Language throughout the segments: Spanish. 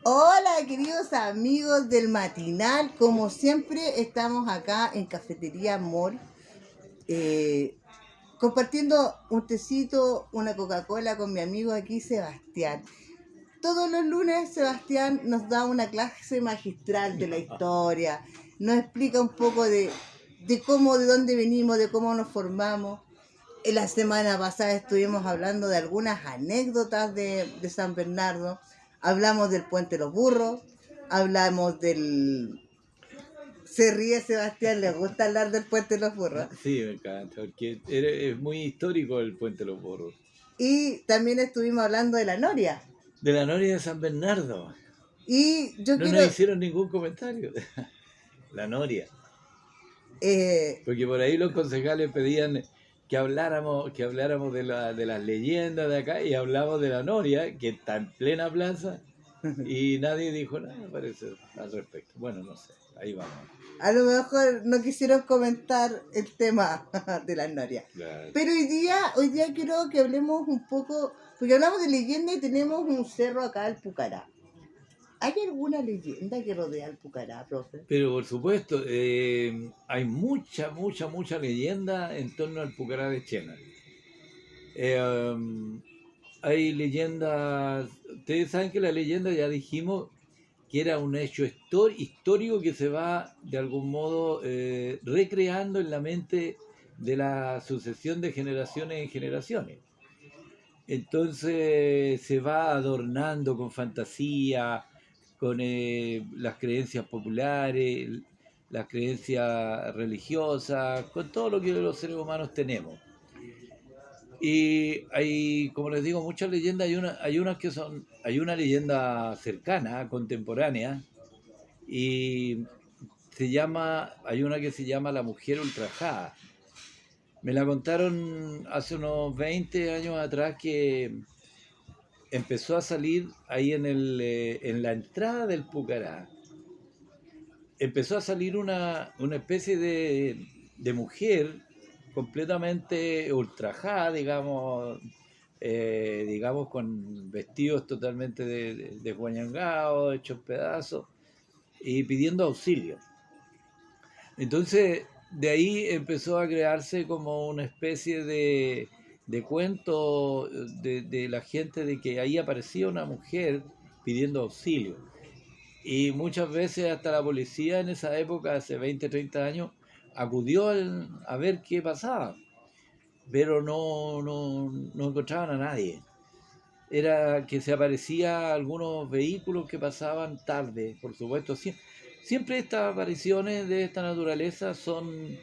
Hola, queridos amigos del matinal. Como siempre, estamos acá en Cafetería Mall, eh, compartiendo un tecito, una Coca-Cola con mi amigo aquí, Sebastián. Todos los lunes, Sebastián nos da una clase magistral de la historia, nos explica un poco de cómo, de dónde venimos, de cómo nos formamos. En la semana pasada estuvimos hablando de algunas anécdotas de San Bernardo. Hablamos del Puente de los Burros, hablamos del... Se ríe Sebastián, le gusta hablar del Puente de los Burros. Sí, me encanta, porque es muy histórico el Puente de los Burros. Y también estuvimos hablando de la Noria. De la Noria de San Bernardo. Y yo No quiero... nos hicieron ningún comentario. La Noria. eh, Porque por ahí los concejales pedían que habláramos de las leyendas de acá y hablamos de la Noria, que está en plena plaza, y nadie dijo nada, parece, al respecto. Bueno, no sé, ahí vamos. a lo mejor no quisieron comentar el tema de la Noria. Claro. Pero hoy día quiero que hablemos un poco, porque hablamos de leyenda y tenemos un cerro acá, el Pucará. ¿Hay alguna leyenda que rodea al Pucará, profe? Pero por supuesto, hay mucha leyenda en torno al Pucará de Chena. Hay leyendas, ustedes saben que la leyenda ya dijimos que era un hecho histórico que se va de algún modo recreando en la mente de la sucesión de generaciones en generaciones. Entonces se va adornando con fantasía, con las creencias populares, las creencias religiosas, con todo lo que los seres humanos tenemos. Y hay, como les digo, muchas leyendas. Hay una leyenda cercana, contemporánea, y hay una que se llama La Mujer Ultrajada. Me la contaron hace unos 20 años atrás, que empezó a salir ahí en la entrada del Pucará. Empezó a salir una especie de mujer completamente ultrajada, digamos, con vestidos totalmente desguañangados, hechos pedazos, y pidiendo auxilio. Entonces, de ahí empezó a crearse como una especie de cuento de la gente, de que ahí aparecía una mujer pidiendo auxilio. Y muchas veces hasta la policía en esa época, hace 20 30 años, acudió a ver qué pasaba, pero no encontraban a nadie. Era que se aparecía algunos vehículos que pasaban tarde, por supuesto. Siempre estas apariciones de esta naturaleza son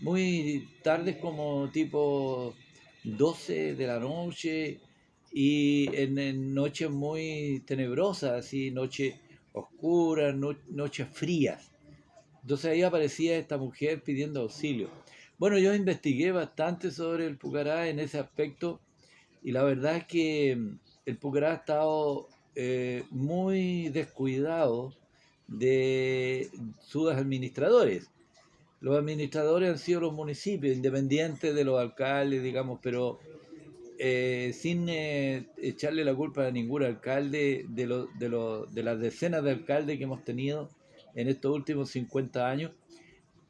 muy tardes, como tipo 12 de la noche, y en noches muy tenebrosas, así, noches oscuras, noches frías. Entonces ahí aparecía esta mujer pidiendo auxilio. Bueno, yo investigué bastante sobre el Pucará en ese aspecto, y la verdad es que el Pucará ha estado muy descuidado de sus administradores. Los administradores han sido los municipios, independientes de los alcaldes, digamos, pero sin echarle la culpa a ningún alcalde de las decenas de alcaldes que hemos tenido en estos últimos 50 años,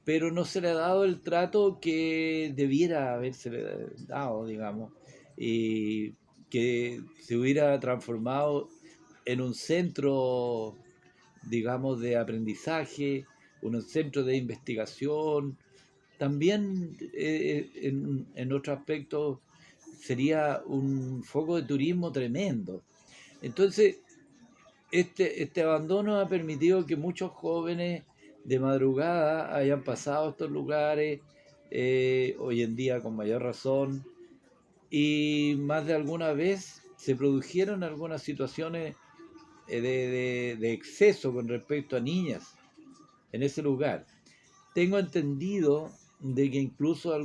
pero no se le ha dado el trato que debiera haberse dado, digamos, y que se hubiera transformado en un centro, digamos, de aprendizaje, un centro de investigación. También en otro aspecto sería un foco de turismo tremendo. Entonces, este abandono ha permitido que muchos jóvenes de madrugada hayan pasado a estos lugares, hoy en día con mayor razón, y más de alguna vez se produjeron algunas situaciones de exceso con respecto a niñas en ese lugar. Tengo entendido de que incluso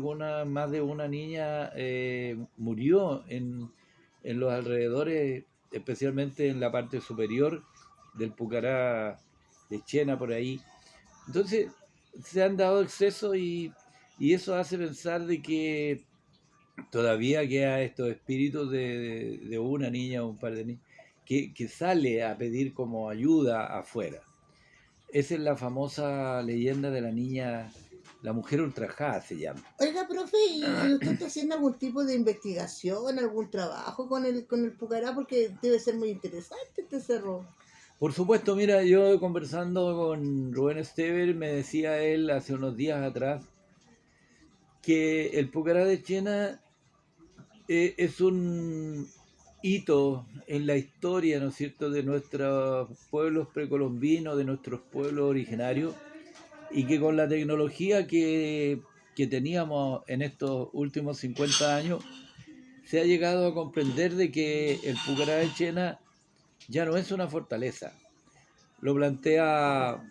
más de una niña murió en los alrededores, especialmente en la parte superior del Pucará de Chena, por ahí. Entonces, se han dado excesos, y eso hace pensar de que todavía queda estos espíritus de una niña o un par de niños. que sale a pedir como ayuda afuera. Esa es la famosa leyenda de la niña, la mujer ultrajada se llama. Oiga, profe, ¿y usted está haciendo algún tipo de investigación, algún trabajo con el Pucará? Porque debe ser muy interesante este cerro. Por supuesto, mira, yo conversando con Rubén Estever, me decía él hace unos días atrás que el Pucará de Chena es un hito en la historia, ¿no es cierto?, de nuestros pueblos precolombinos, de nuestros pueblos originarios, y que con la tecnología que teníamos en estos últimos 50 años, se ha llegado a comprender de que el Pucará de Chena ya no es una fortaleza. Lo plantea,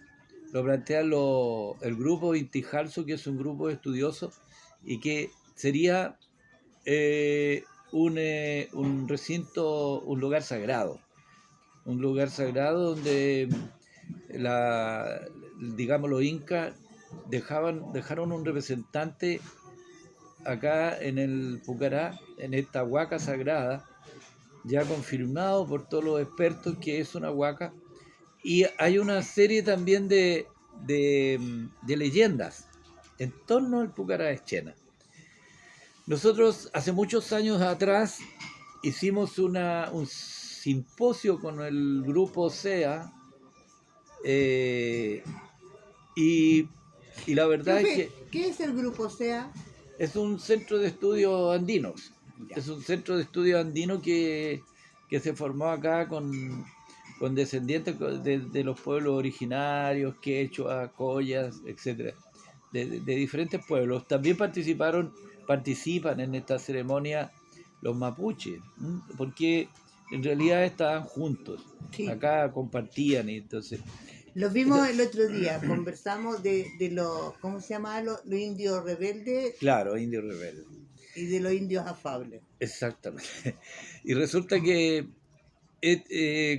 el grupo Inti Halso, que es un grupo de estudiosos, y que sería un recinto, un lugar sagrado donde digamos, los incas dejaron un representante acá en el Pucará, en esta huaca sagrada, ya confirmado por todos los expertos que es una huaca. Y hay una serie también de leyendas en torno al Pucará de Chena. Nosotros hace muchos años atrás hicimos un simposio con el grupo SEA, y, y la verdad es Profe, que ¿qué es el grupo SEA? es un centro de estudios andinos. Ya. Es un centro de estudios andino que se formó acá con descendientes de los pueblos originarios, quechua, collas, etcétera, de diferentes pueblos. También participan en esta ceremonia los mapuches, porque en realidad estaban juntos, Sí. acá compartían, y entonces, Los vimos el otro día, conversamos de los, ¿cómo se llama? Los indios rebeldes claro, indio rebelde. y de los indios afables. Exactamente. Y resulta que,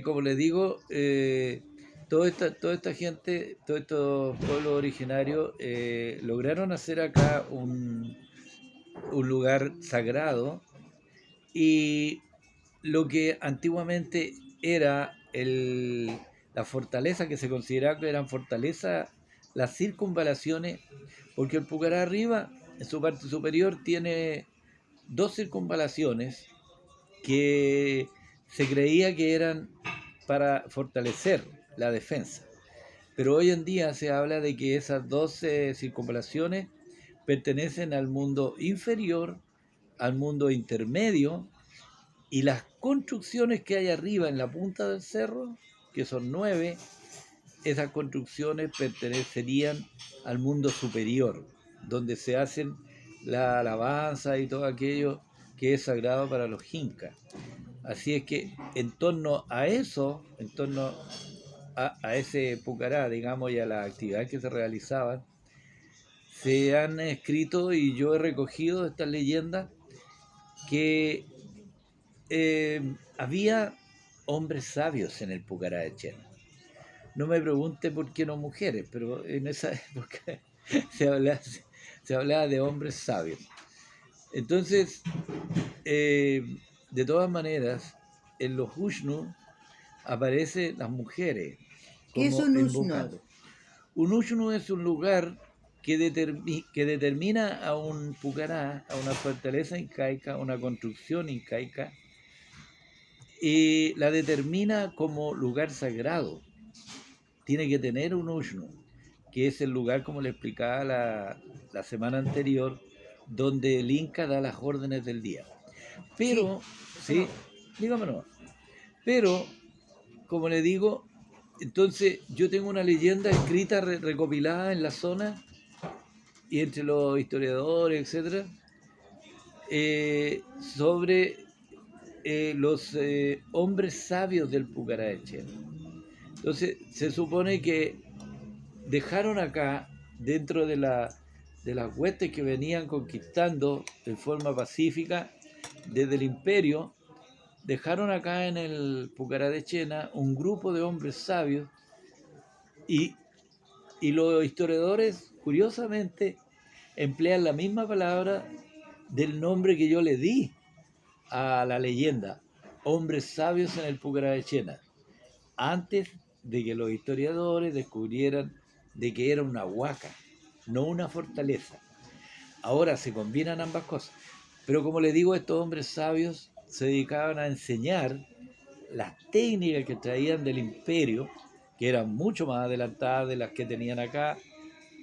como les digo, toda esta gente, todos estos pueblos originarios, lograron hacer acá un lugar sagrado, y lo que antiguamente era la fortaleza, que se consideraba que eran fortalezas, las circunvalaciones, porque el Pucará arriba, en su parte superior, tiene dos circunvalaciones que se creía que eran para fortalecer la defensa. Pero hoy en día se habla de que esas 12 circunvalaciones pertenecen al mundo inferior, al mundo intermedio, y las construcciones que hay arriba en la punta del cerro, que son 9, esas construcciones pertenecerían al mundo superior, donde se hacen la alabanza y todo aquello que es sagrado para los incas. Así es que en torno a eso, en torno a ese Pucará, digamos, y a las actividades que se realizaban, se han escrito, y yo he recogido estas leyendas, que había hombres sabios en el Pucará de Chena. No me pregunte por qué no mujeres, pero en esa época se hablaba de hombres sabios. Entonces, de todas maneras, en los Ushnu aparecen las mujeres ¿Qué es como un invocando. Ushnu? Un Ushnu es un lugar que determina a un Pucará, a una fortaleza incaica, una construcción incaica, y la determina como lugar sagrado. Tiene que tener un Ushnu, que es el lugar, como le explicaba la semana anterior, donde el Inca da las órdenes del día. Pero, sí, dígame no. Pero, como le digo, entonces yo tengo una leyenda escrita, recopilada en la zona y entre los historiadores, etcétera, sobre los hombres sabios del Pucará de Chena. Entonces, se supone que dejaron acá, dentro de las huestes que venían conquistando de forma pacífica desde el imperio, dejaron acá en el Pucará de Chena un grupo de hombres sabios, y, y los historiadores, curiosamente, emplean la misma palabra del nombre que yo le di a la leyenda. hombres sabios en el Pucarachena, antes de que los historiadores descubrieran de que era una huaca, no una fortaleza. Ahora se combinan ambas cosas. Pero como les digo, estos hombres sabios se dedicaban a enseñar las técnicas que traían del imperio, que eran mucho más adelantadas de las que tenían acá,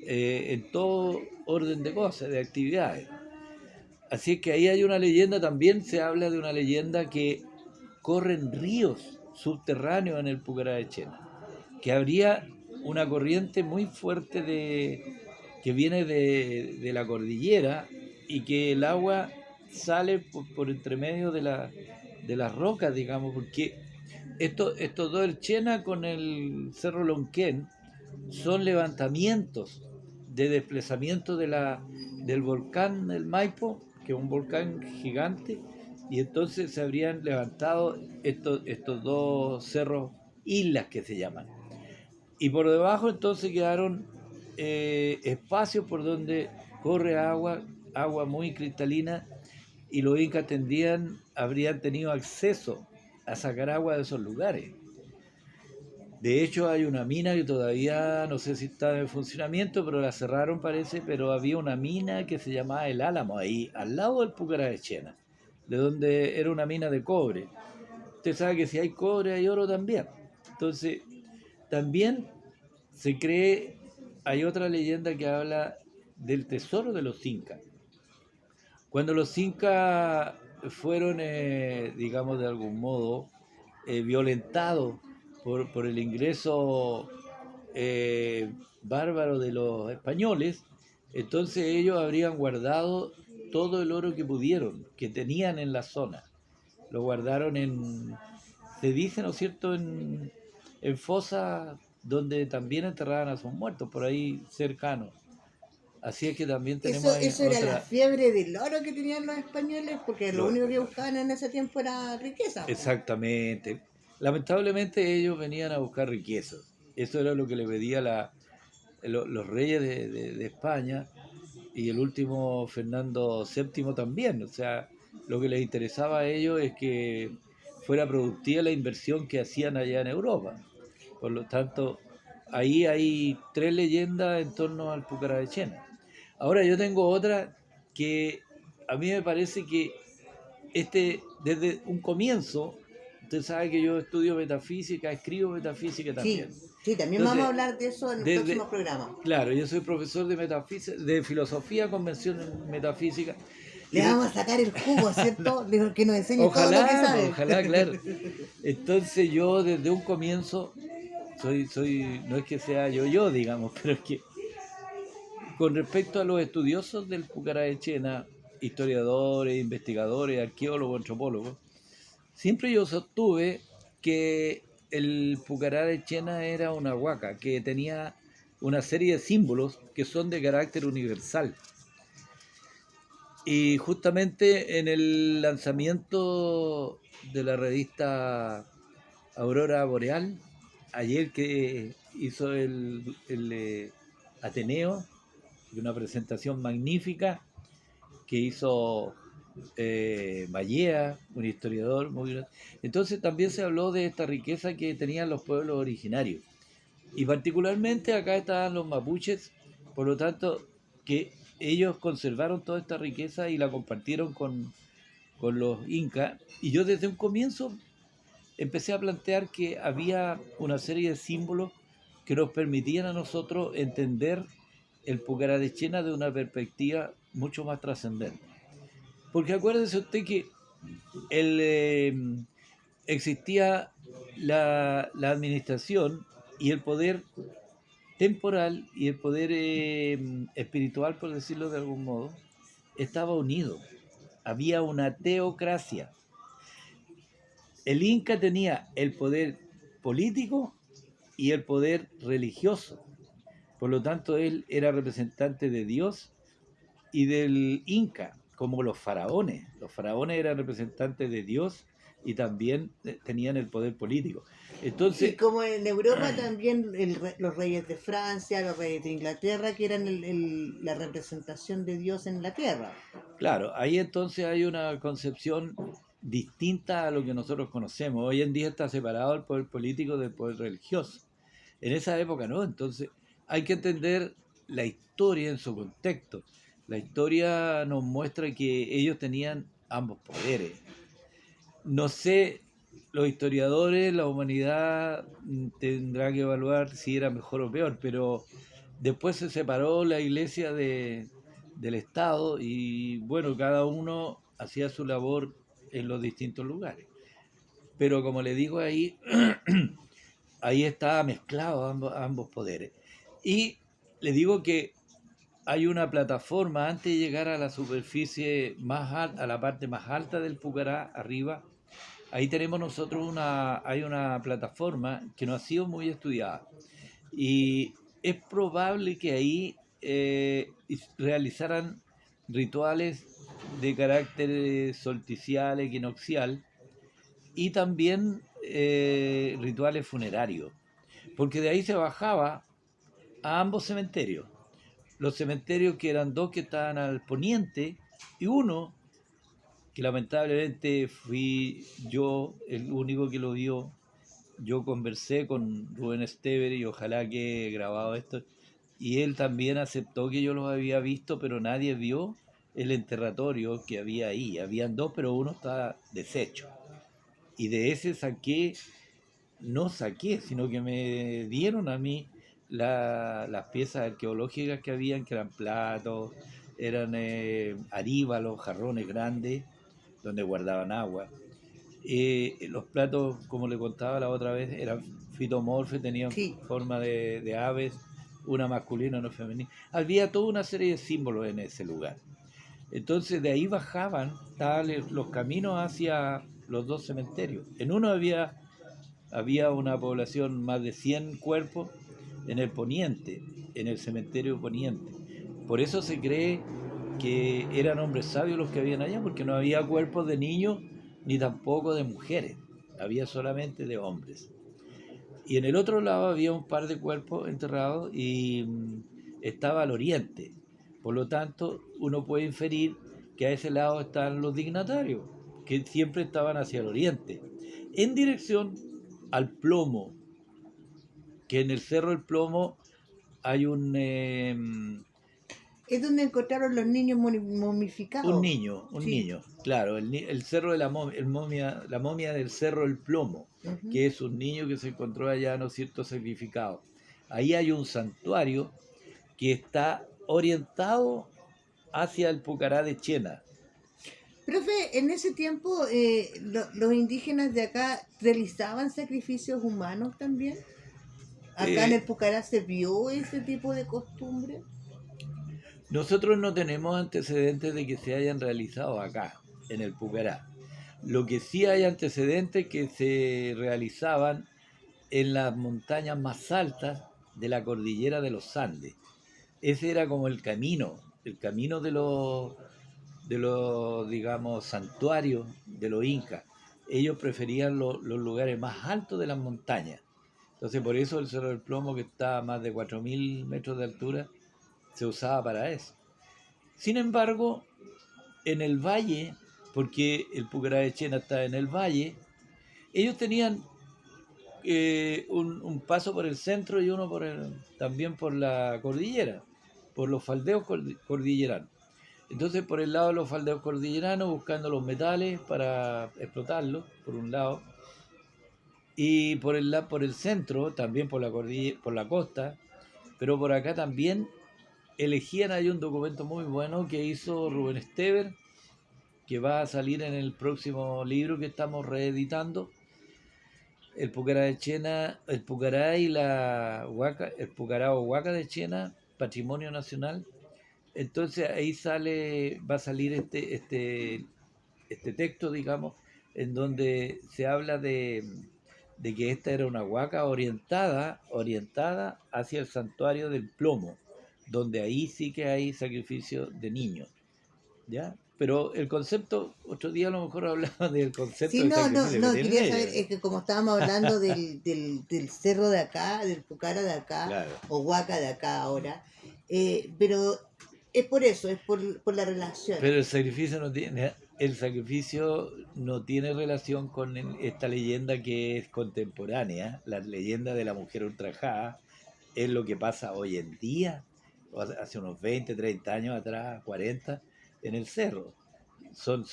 en todo orden de cosas, de actividades. Así es que ahí hay una leyenda, también se habla de una leyenda que corren ríos subterráneos en el Pucarachena, que habría una corriente muy fuerte que viene de la cordillera y que el agua sale por entre medio de las rocas, digamos, porque estos dos, el Chena con el Cerro Lonquén, son levantamientos de desplazamiento del volcán del Maipo, que es un volcán gigante, y entonces se habrían levantado estos dos cerros, islas que se llaman. Y por debajo entonces quedaron espacios por donde corre agua, agua muy cristalina, y los incas habrían tenido acceso a sacar agua de esos lugares. De hecho, hay una mina que todavía no sé si está en funcionamiento, pero la cerraron parece, pero había una mina que se llamaba El Álamo, ahí, al lado del Pucarachena, de donde era una mina de cobre. Usted sabe que si hay cobre hay oro también. Entonces, también se cree, hay otra leyenda que habla del tesoro de los incas. Cuando los incas fueron, digamos, de algún modo, violentados por el ingreso bárbaro de los españoles, entonces ellos habrían guardado todo el oro que pudieron, que tenían en la zona. Lo guardaron se dice, ¿no es cierto?, en fosas donde también enterraban a sus muertos, por ahí cercanos. Así es que también tenemos ahí Eso era la otra. fiebre del oro que tenían los españoles, porque lo lo- único que buscaban en ese tiempo era riqueza, po. Exactamente. Lamentablemente ellos venían a buscar riquezas. Eso era lo que le pedía los reyes de España, y el último Fernando VII también. O sea, lo que les interesaba a ellos es que fuera productiva la inversión que hacían allá en Europa. Por lo tanto, ahí hay tres leyendas en torno al Pucarachena. Ahora yo tengo otra que a mí me parece que desde un comienzo, usted sabe que yo estudio metafísica, escribo metafísica también. Sí, sí, también vamos a Entonces, hablar de eso en el desde, próximo programa. claro, yo soy profesor de metafísica, de filosofía, convención en metafísica. Le vamos a sacar el jugo, ¿cierto? Que nos enseñe todo lo que Ojalá, pues, sabe. ojalá, claro. Entonces yo desde un comienzo no es que sea yo, digamos, pero es que con respecto a los estudiosos del Pucarachena, historiadores, investigadores, arqueólogos, antropólogos, siempre yo sostuve que el Pucarachena era una huaca, que tenía una serie de símbolos que son de carácter universal. Y justamente en el lanzamiento de la revista Aurora Boreal, ayer que hizo el Ateneo, una presentación magnífica que hizo Mallea, un historiador muy grande. Entonces también se habló de esta riqueza que tenían los pueblos originarios. Y particularmente acá estaban los mapuches, por lo tanto, que ellos conservaron toda esta riqueza y la compartieron con los incas. Y yo desde un comienzo empecé a plantear que había una serie de símbolos que nos permitían a nosotros entender el Pucarachena de una perspectiva mucho más trascendente. Porque acuérdese usted que existía la administración y el poder temporal y el poder espiritual, por decirlo de algún modo, estaba unido. Había una teocracia. El Inca tenía el poder político y el poder religioso. Por lo tanto, él era representante de Dios y del Inca, como los faraones. Los faraones eran representantes de Dios y también tenían el poder político. Y Entonces, como en Europa también los reyes de Francia, los reyes de Inglaterra, que eran la representación de Dios en la tierra. claro, ahí entonces hay una concepción distinta a lo que nosotros conocemos. Hoy en día está separado el poder político del poder religioso. En esa época no, entonces hay que entender la historia en su contexto. La historia nos muestra que ellos tenían ambos poderes. No sé, los historiadores, la humanidad tendrá que evaluar si era mejor o peor, pero después se separó la iglesia del Estado y bueno, cada uno hacía su labor en los distintos lugares. Pero como le digo ahí, ahí está mezclado ambos poderes. Y le digo que hay una plataforma antes de llegar a la superficie más alta, a la parte más alta del Pucará, arriba. Ahí tenemos nosotros hay una plataforma que no ha sido muy estudiada. Y es probable que ahí realizaran rituales de carácter solsticial, equinoccial, y también rituales funerarios, porque de ahí se bajaba a ambos cementerios. Los cementerios que eran dos que estaban al poniente y uno que lamentablemente fui yo el único que lo vio. Yo conversé con Rubén Estever y ojalá que he grabado esto, y él también aceptó que yo los había visto, pero nadie vio el enterratorio que había ahí. Habían dos, pero uno estaba deshecho. Y de ese no saqué, sino que me dieron a mí las piezas arqueológicas que habían, que eran platos, eran aríbalos, jarrones grandes, donde guardaban agua. Los platos, como le contaba la otra vez, eran fitomorfes, tenían Sí. forma de aves, una masculina, una femenina. Había toda una serie de símbolos en ese lugar. Entonces de ahí bajaban los caminos hacia los dos cementerios. En uno había una población, más de 100 cuerpos, en el poniente, en el cementerio poniente. Por eso se cree que eran hombres sabios los que habían allá, porque no había cuerpos de niños ni tampoco de mujeres, había solamente de hombres. Y en el otro lado había un par de cuerpos enterrados y estaba al oriente. Por lo tanto, uno puede inferir que a ese lado están los dignatarios, que siempre estaban hacia el oriente, en dirección al Plomo, que en el Cerro del Plomo hay Es donde encontraron los niños momificados. un Sí. niño, claro, el Cerro de la momia del Cerro del Plomo, Ujú. que es un niño que se encontró allá, ¿no es cierto?, sacrificado. Ahí hay un santuario que está orientado hacia el Pucará de Chena. Profe, en ese tiempo los indígenas de acá realizaban sacrificios humanos también. Acá en el Eh, Pucará se vio ese tipo de costumbre. Nosotros no tenemos antecedentes de que se hayan realizado acá, en el Pucará. Lo que sí hay antecedentes que se realizaban en las montañas más altas de la cordillera de los Andes. Ese era como el camino de los digamos, santuarios de los incas. Ellos preferían los lugares más altos de las montañas. Entonces, por eso el Cerro del Plomo, que está a más de 4.000 metros de altura, se usaba para eso. Sin embargo, en el valle, porque el Pucará de Chena está en el valle, ellos tenían un paso por el centro y uno también por la cordillera, por los faldeos cordilleranos. Entonces, por el lado de los faldeos cordilleranos, buscando los metales para explotarlos, por un lado, y por el centro, también por por la costa, pero por acá también elegían. Hay un documento muy bueno que hizo Rubén Estever, que va a salir en el próximo libro que estamos reeditando, el Pucará de Chena, el Pucará y la Huaca, el Pucará o Huaca de Chena, Patrimonio Nacional. Entonces ahí va a salir este texto, digamos, en donde se habla de que esta era una huaca orientada hacia el santuario del Plomo, donde ahí sí que hay sacrificio de niños, ¿ya? Pero el concepto, otro día a lo mejor hablaba del concepto Sí, de no, no, sacrificio que no, tienen quería saber, ellos. es que como estábamos hablando del cerro de acá, del Pucara de acá, Claro. o Huaca de acá ahora, pero es por eso, es por la relación. Pero el sacrificio no tiene. el sacrificio no tiene relación con esta leyenda que es contemporánea. La leyenda de la mujer ultrajada es lo que pasa hoy en día, o hace unos 20, 30 años atrás, 40, en el cerro. Son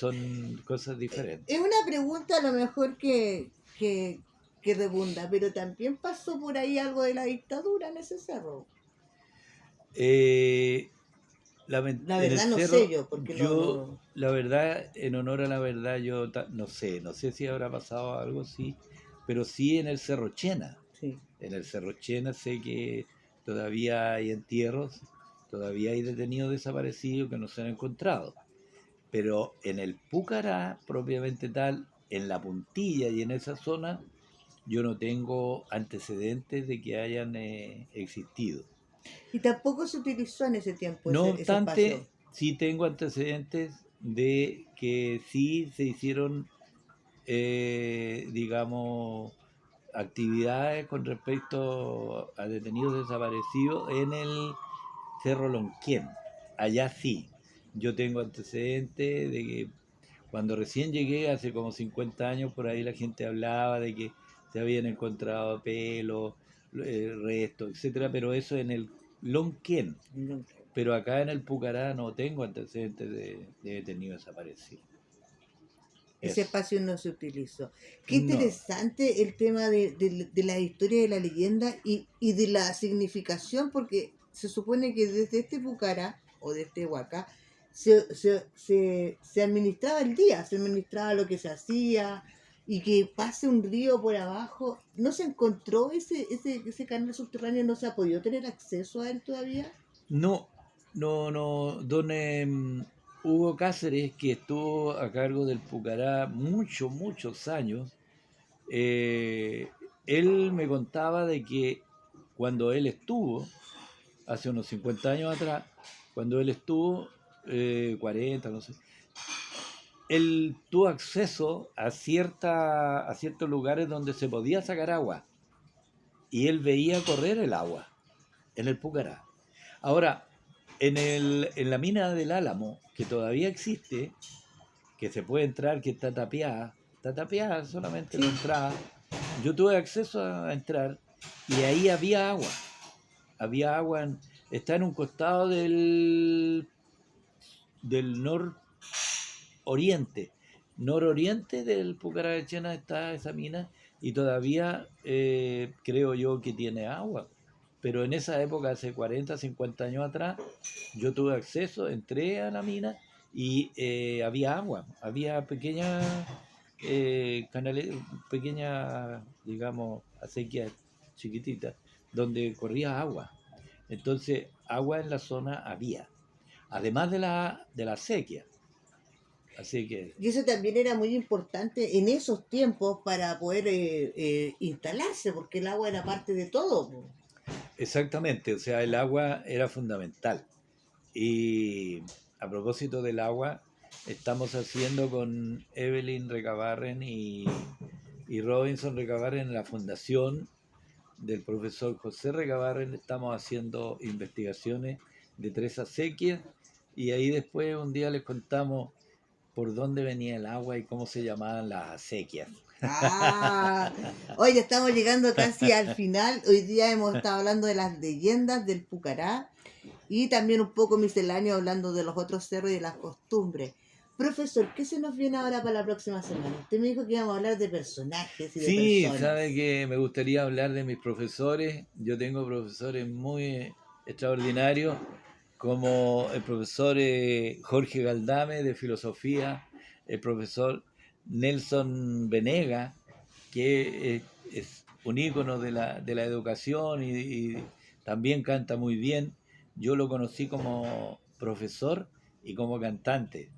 cosas diferentes. Es una pregunta a lo mejor que rebunda, pero también pasó por ahí algo de la dictadura en ese cerro. Eh, La La en el verdad no cerro, sé yo, porque yo, la verdad, en honor a la verdad, yo no sé si habrá pasado algo así, pero sí en el Cerro Chena. sí. En el Cerro Chena sé que todavía hay entierros, todavía hay detenidos desaparecidos que no se han encontrado. Pero en el Púcara, propiamente tal, en la Puntilla y en esa zona, yo no tengo antecedentes de que hayan existido. Y tampoco se utilizó en ese tiempo No ese espacio. obstante, sí tengo antecedentes de que sí se hicieron, digamos, actividades con respecto a detenidos desaparecidos en el Cerro Lonquén. Allá sí, yo tengo antecedentes de que cuando recién llegué, hace como 50 años, por ahí la gente hablaba de que se habían encontrado pelos, restos, etcétera, pero eso en el Lonquén. Pero acá en el Pucará no tengo antecedentes de detenidos desaparecidos. Ese Eso. espacio no se utilizó. Qué No, interesante el tema de la historia de la leyenda y de la significación, porque se supone que desde este Pucará o de este Huacá se administraba el día, se administraba lo que se hacía y que pase un río por abajo. ¿No se encontró ese canal subterráneo? ¿No se ha podido tener acceso a él todavía? no, don Hugo Cáceres, que estuvo a cargo del Pucará muchos años, eh, él me contaba de que cuando él estuvo, hace unos 50 años atrás, cuando él estuvo, 40, no sé, él tuvo acceso a ciertos lugares donde se podía sacar agua y él veía correr el agua en el Pucará. Ahora, en la mina del Álamo, que todavía existe, que se puede entrar, que está tapiada solamente la Sí, entrada, yo tuve acceso a entrar y ahí había agua, está en un costado del nororiente del Pucará de Chena está esa mina y todavía creo yo que tiene agua. Pero en esa época, hace 40, 50 años atrás, yo tuve acceso, entré a la mina y había agua, había canales, pequeñas, digamos, acequias chiquititas, donde corría agua. Entonces, agua en la zona había, además de la acequia. Así que, y eso también era muy importante en esos tiempos para poder instalarse, porque el agua era parte de todo, po. exactamente, o sea, el agua era fundamental. Y a propósito del agua, estamos haciendo con Evelyn Recabarren y Robinson Recabarren en la fundación del profesor José Recabarren, estamos haciendo investigaciones de 3 acequias y ahí después un día les contamos por dónde venía el agua y cómo se llamaban las acequias. Ah, hoy ya estamos llegando casi al final. Hoy día hemos estado hablando de las leyendas del Pucará y también un poco misceláneo hablando de los otros cerros y de las costumbres. Profesor, ¿qué se nos viene ahora para la próxima semana? Usted me dijo que íbamos a hablar de personajes y de Sí, personas. sabe que me gustaría hablar de mis profesores. Yo tengo profesores muy extraordinarios, como el profesor Jorge Galdame de filosofía, el profesor Nelson Venega, que es un ícono de la educación y también canta muy bien. Yo lo conocí como profesor y como cantante.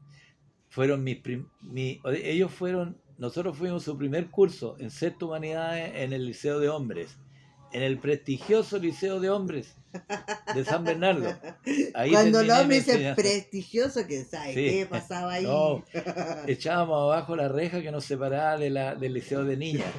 Fueron ellos fueron, nosotros fuimos su primer curso en sexto humanidades en el Liceo de Hombres, en el prestigioso Liceo de Hombres de San Bernardo. Ahí Cuando el terminé mi hombre dice enseñanza. prestigioso, ¿quién sabe Sí, qué pasaba ahí? no, echábamos abajo la reja que nos separaba del Liceo de Niñas.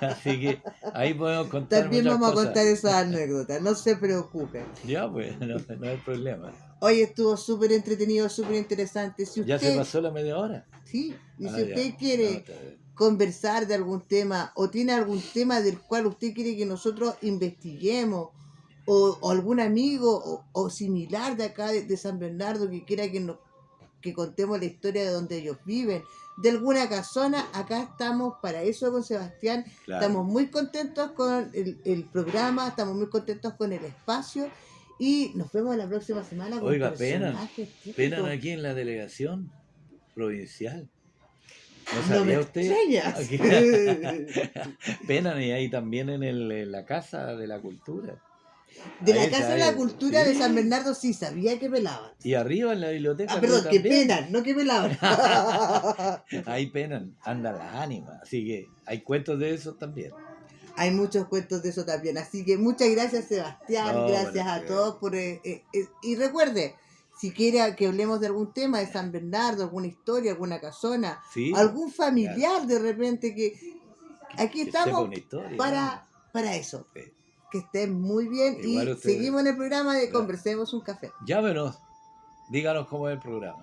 Así que Ahí podemos contar También muchas vamos a cosas. contar esas anécdotas, no se preocupen. Ya, pues, no hay problema. Hoy estuvo súper entretenido, súper interesante. Si Ya se usted, pasó la media hora. sí, y Ah, si ya. usted No, quiere está bien. conversar de algún tema o tiene algún tema del cual usted quiere que nosotros investiguemos o algún amigo o similar de acá de San Bernardo que quiera que contemos la historia de donde ellos viven, de alguna casona, acá estamos para eso con Sebastián. Claro. Estamos muy contentos con el programa, estamos muy contentos con el espacio y nos vemos la próxima semana con Oiga, penan. personajes típicos. Penan aquí en la delegación provincial. ¿No No me sabía usted? extrañas. Aquí- Penan y ahí también en la Casa de la Cultura. De Ahí la está, Casa de la ahí. Cultura de Sí. San Bernardo sí sabía que pelaban. Y arriba en la biblioteca. Ah, creo perdón, que también. penan, no que pelaban. Ahí penan, anda la ánima. Así que hay cuentos de eso también. Hay muchos cuentos de eso también. Así que muchas gracias, Sebastián. No, Gracias bueno, a que- todos por. Y recuerde, si quiere que hablemos de algún tema de San Bernardo, alguna historia, alguna casona, Sí, algún familiar de repente que. Aquí que sepa estamos una historia. para eso. Sí. Que estén muy bien Igual y usted- seguimos en el programa de Claro. Conversemos un Café. Llámenos, díganos cómo es el programa.